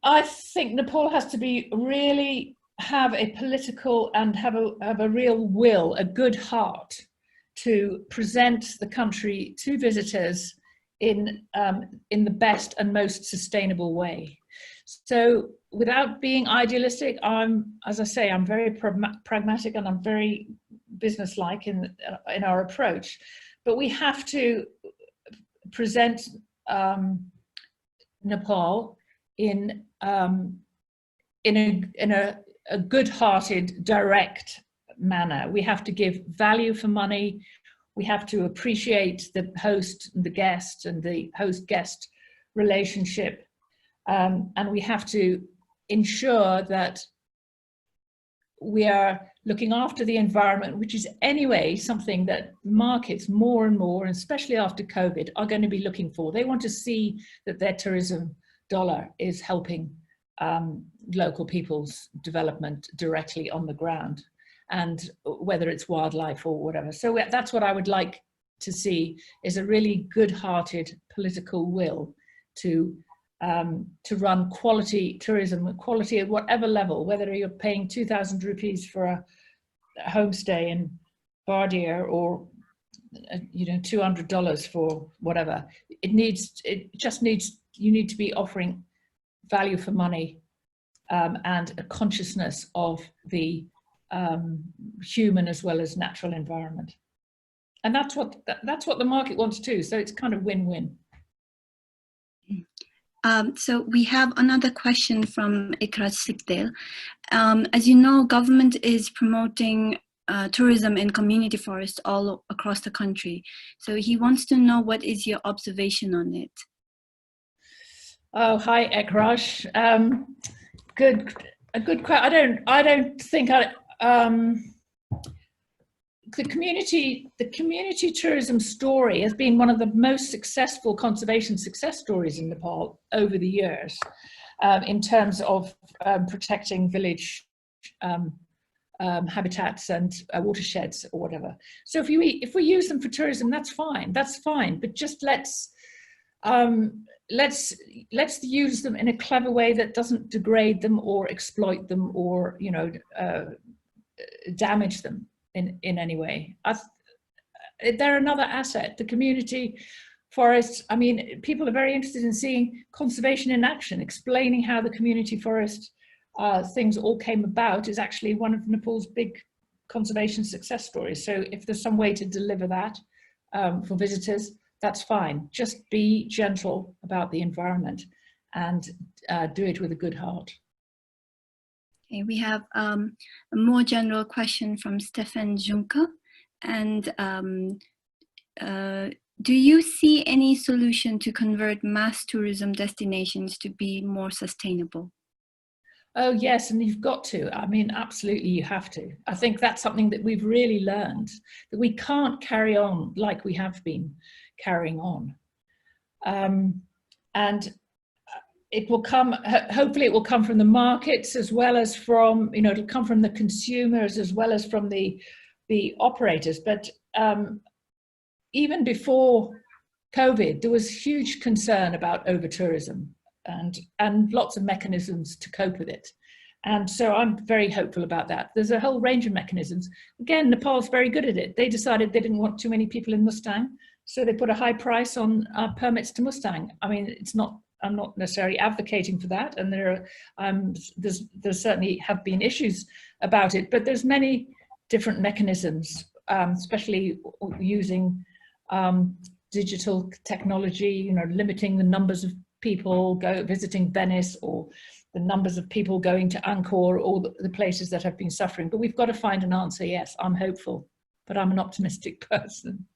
I think Nepal has to be really have a political and have a real will, a good heart to present the country to visitors in the best and most sustainable way. So without being idealistic, as I say, I'm very pragmatic and I'm very businesslike in our approach. But we have to present Nepal in a good-hearted, direct manner. We have to give value for money. We have to appreciate the host and the guest and the host-guest relationship. And we have to ensure that we are looking after the environment, which is anyway something that markets more and more, and especially after COVID, are going to be looking for. They want to see that their tourism dollar is helping local people's development directly on the ground, and whether it's wildlife or whatever. So that's what I would like to see, is a really good-hearted political will to run quality tourism, quality at whatever level, whether you're paying 2,000 rupees for a homestay in Bardia or you know, $200 for whatever. You need to be offering value for money, and a consciousness of the human as well as natural environment. And that's what the market wants too. So it's kind of win-win. So we have another question from Ikraj Sikdel. As you know, government is promoting tourism in community forests all across the country. So he wants to know, what is your observation on it? Oh, hi, Ikraj. A good question. I don't think the community tourism story has been one of the most successful conservation success stories in Nepal over the years, in terms of protecting village habitats and watersheds or whatever. So if we use them for tourism, that's fine. But just let's use them in a clever way that doesn't degrade them or exploit them or, you know, damage them in any way. They're another asset. The community forests, I mean, people are very interested in seeing conservation in action. Explaining how the community forest things all came about is actually one of Nepal's big conservation success stories. So if there's some way to deliver that for visitors, that's fine. Just be gentle about the environment and do it with a good heart. Okay, we have a more general question from Stefan Juncker. And do you see any solution to convert mass tourism destinations to be more sustainable? Oh, yes, and you've got to. I mean, absolutely, you have to. I think that's something that we've really learned, that we can't carry on like we have been carrying on. And it will come, hopefully it will come from the markets as well as from, you know, it'll come from the consumers as well as from the operators. But even before COVID, there was huge concern about over-tourism and lots of mechanisms to cope with it. And so I'm very hopeful about that. There's a whole range of mechanisms. Again, Nepal's very good at it. They decided they didn't want too many people in Mustang, so they put a high price on permits to Mustang. I mean, I'm not necessarily advocating for that, and there certainly have been issues about it, but there's many different mechanisms, especially using digital technology, you know, limiting the numbers of people visiting Venice, or the numbers of people going to Angkor, or the places that have been suffering. But we've got to find an answer. Yes, I'm hopeful, but I'm an optimistic person.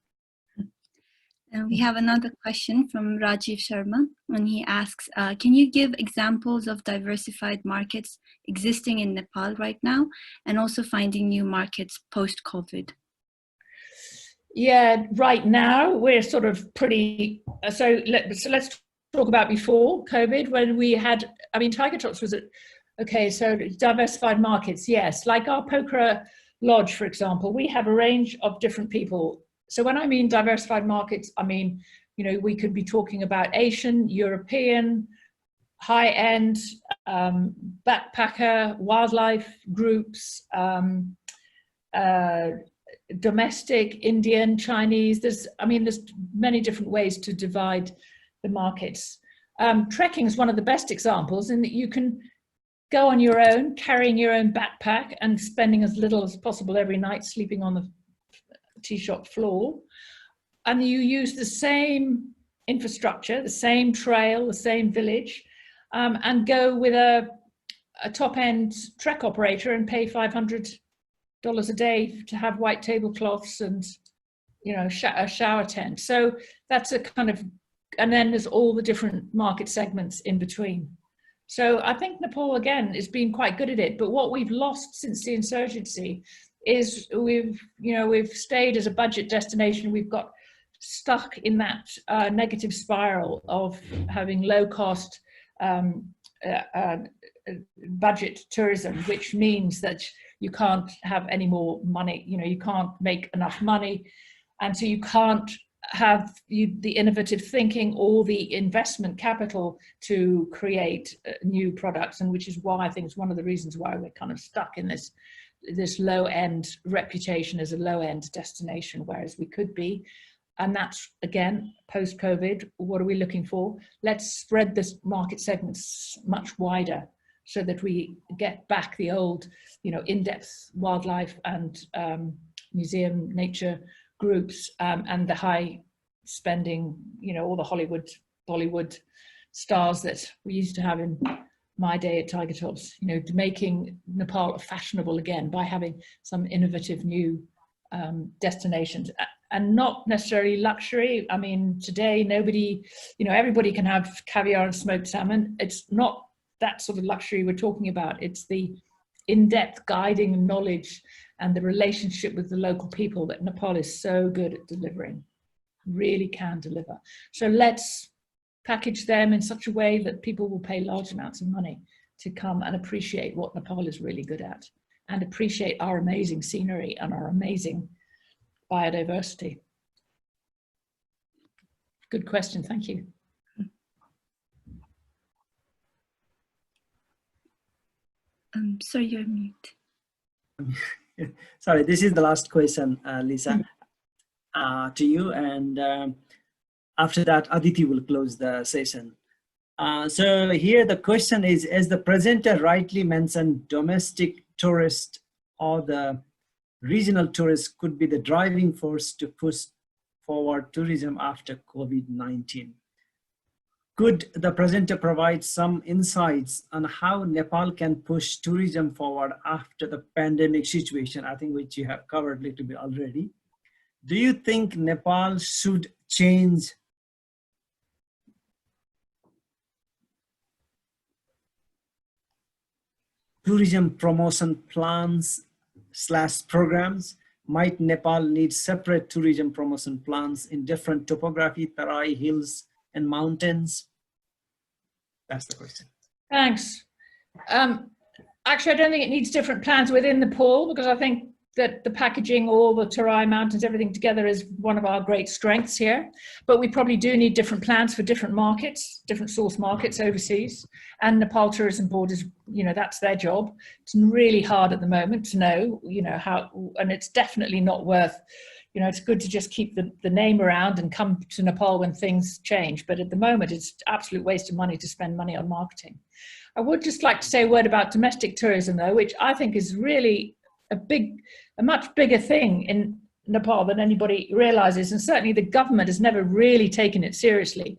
We have another question from Rajiv Sharma, and he asks, can you give examples of diversified markets existing in Nepal right now, and also finding new markets post-COVID? Yeah, right now we're sort of pretty, so let's talk about before COVID, when we had, I mean, Tiger Tots was okay, so diversified markets, yes. Like our Pokhara Lodge, for example, we have a range of different people. So when I mean diversified markets, I mean, you know, we could be talking about Asian, European, high-end, backpacker, wildlife groups, domestic, Indian, Chinese. There's many different ways to divide the markets. Trekking is one of the best examples, in that you can go on your own, carrying your own backpack and spending as little as possible every night sleeping on the tea shop floor, and you use the same infrastructure, the same trail, the same village, and go with a top-end trek operator and pay $500 a day to have white tablecloths and, you know, a shower tent. So that's a kind of, and then there's all the different market segments in between. So I think Nepal, again, has been quite good at it. But what we've lost since the insurgency is we've stayed as a budget destination. We've got stuck in that negative spiral of having low cost budget tourism, which means that you can't have any more money, you know, you can't make enough money, and so you can't have the innovative thinking or the investment capital to create new products, and which is why I think it's one of the reasons why we're kind of stuck in this this low-end reputation as a low-end destination, whereas we could be. And that's, again, post-COVID, what are we looking for? Let's spread this market segments much wider so that we get back the old, in-depth wildlife and museum nature groups, and the high spending, all the Hollywood, Bollywood stars that we used to have in my day at Tiger Tops, making Nepal fashionable again by having some innovative new destinations, and not necessarily luxury. I mean, today nobody, everybody can have caviar and smoked salmon. It's not that sort of luxury we're talking about. It's the in-depth guiding knowledge and the relationship with the local people that Nepal is so good at delivering, really can deliver. So let's package them in such a way that people will pay large amounts of money to come and appreciate what Nepal is really good at, and appreciate our amazing scenery and our amazing biodiversity. Good question, thank you. Sorry, you're mute. Sorry, this is the last question, Lisa, to you, and after that, Aditi will close the session. So here the question is, as the presenter rightly mentioned, domestic tourists or the regional tourists could be the driving force to push forward tourism after COVID-19. Could the presenter provide some insights on how Nepal can push tourism forward after the pandemic situation, I think which you have covered a little bit already? Do you think Nepal should change tourism promotion plans / programs? Might Nepal need separate tourism promotion plans in different topography, Tarai, hills, and mountains? That's the question. Thanks. Actually, I don't think it needs different plans within Nepal, because I think that the packaging, all the Tarai mountains, everything together is one of our great strengths here. But we probably do need different plans for different markets, different source markets overseas. And Nepal Tourism Board is, that's their job. It's really hard at the moment to know, how, and it's definitely not worth, it's good to just keep the name around and come to Nepal when things change. But at the moment, it's absolute waste of money to spend money on marketing. I would just like to say a word about domestic tourism, though, which I think is really a much bigger thing in Nepal than anybody realizes. And certainly the government has never really taken it seriously.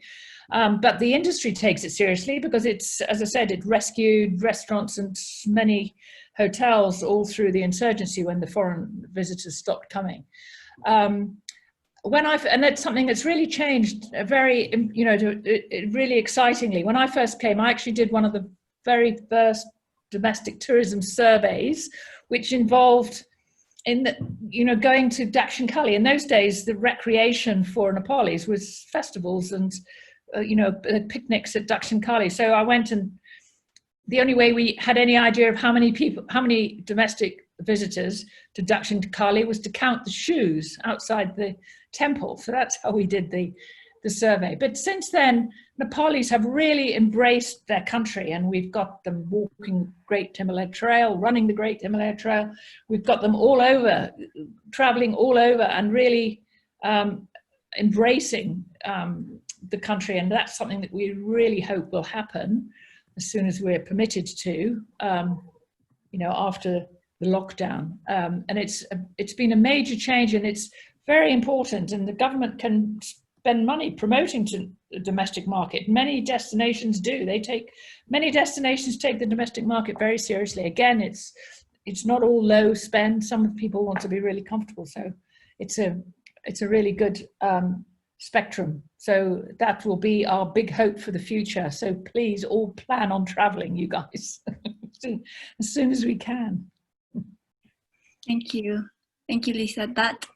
But the industry takes it seriously because it's, as I said, it rescued restaurants and many hotels all through the insurgency when the foreign visitors stopped coming. And that's something that's really changed very, really excitingly. When I first came, I actually did one of the very first domestic tourism surveys, which involved going to Dakshin Kali. In those days, the recreation for Nepalis was festivals and, picnics at Dakshin Kali. So I went, and the only way we had any idea of how many domestic visitors to Dakshin Kali was to count the shoes outside the temple. So that's how we did the survey. But since then, Nepalis have really embraced their country, and we've got them walking Great Himalaya Trail, running the Great Himalaya Trail. We've got them all over, traveling all over, and really embracing the country. And that's something that we really hope will happen as soon as we're permitted to, after the lockdown. And it's been a major change, and it's very important, and the government can spend money promoting to the domestic market. Many destinations do. Many destinations take the domestic market very seriously. Again, it's not all low spend. Some people want to be really comfortable. So it's a really good spectrum. So that will be our big hope for the future. So please all plan on traveling, you guys, as soon as we can. Thank you. Thank you, Lisa. That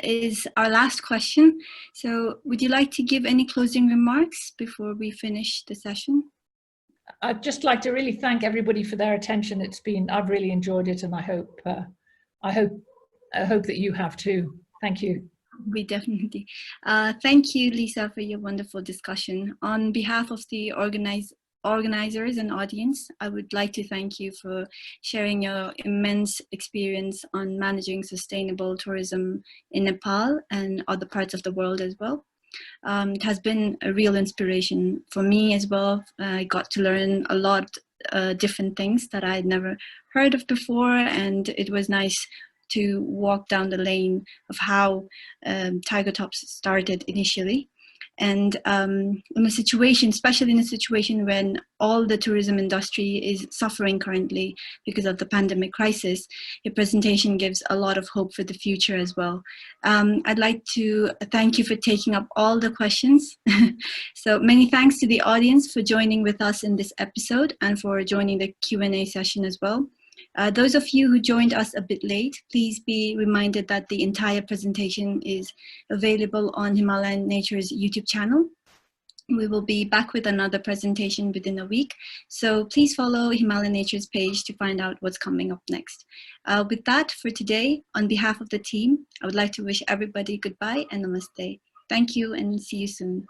is our last question. So would you like to give any closing remarks before we finish the session? I'd just like to really thank everybody for their attention. I've really enjoyed it, and I hope that you have too. Thank you. We definitely. Thank you, Lisa, for your wonderful discussion. On behalf of the organizers and audience, I would like to thank you for sharing your immense experience on managing sustainable tourism in Nepal and other parts of the world as well. It has been a real inspiration for me as well. I got to learn a lot different things that I'd never heard of before, and it was nice to walk down the lane of how Tiger Tops started initially. And in a situation, especially in a situation when all the tourism industry is suffering currently because of the pandemic crisis, your presentation gives a lot of hope for the future as well. I'd like to thank you for taking up all the questions. So many thanks to the audience for joining with us in this episode and for joining the Q&A session as well. Those of you who joined us a bit late, please be reminded that the entire presentation is available on Himalayan Nature's YouTube channel. We will be back with another presentation within a week, so please follow Himalayan Nature's page to find out what's coming up next. With that, for today, on behalf of the team, I would like to wish everybody goodbye and namaste. Thank you and see you soon.